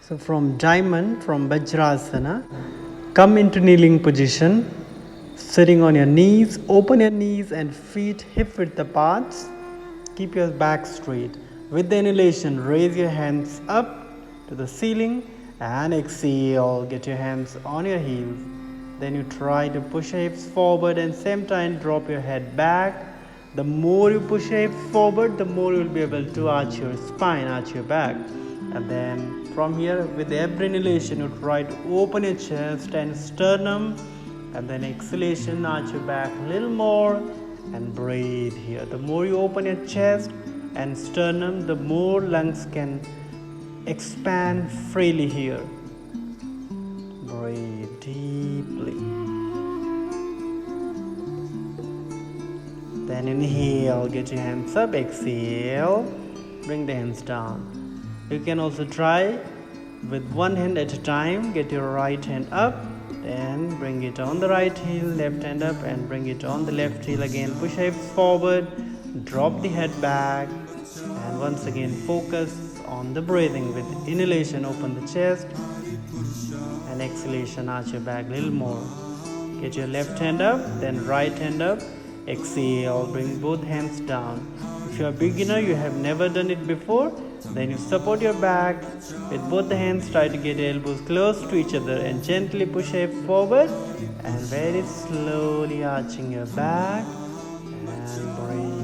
So from diamond, from Vajrasana, come into kneeling position, sitting on your knees. Open your knees and feet hip width apart. Keep your back straight. With the inhalation, raise your hands up to the ceiling and exhale. Get your hands on your heels. Then you try to push your hips forward and same time drop your head back. The more you push your hips forward, the more you will be able to arch your spine, arch your back. And then from here, with every inhalation, you try to open your chest and sternum. And then exhalation, arch your back a little more and breathe here. The more you open your chest and sternum, the more lungs can expand freely here. Breathe deeply. Then inhale, get your hands up, exhale, bring the hands down. You can also try with one hand at a time. Get your right hand up, then bring it on the right heel, left hand up and bring it on the left heel again. Push hips forward, drop the head back, and once again focus on the breathing. With inhalation, open the chest, and exhalation, arch your back a little more. Get your left hand up, then right hand up, exhale, bring both hands down. If you are a beginner, you have never done it before, then you support your back with both the hands, try to get your elbows close to each other and gently push hips forward and very slowly arching your back and breathe.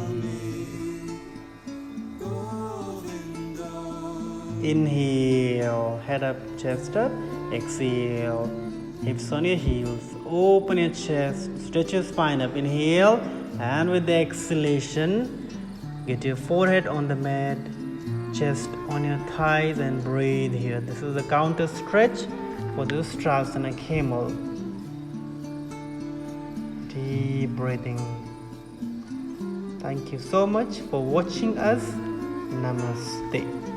Inhale, head up, chest up, exhale, hips on your heels, open your chest, stretch your spine up, inhale, and with the exhalation, get your forehead on the mat, chest on your thighs and breathe here. This is a counter stretch for the USHTRASANA camel. Deep breathing. Thank you so much for watching us. Namaste.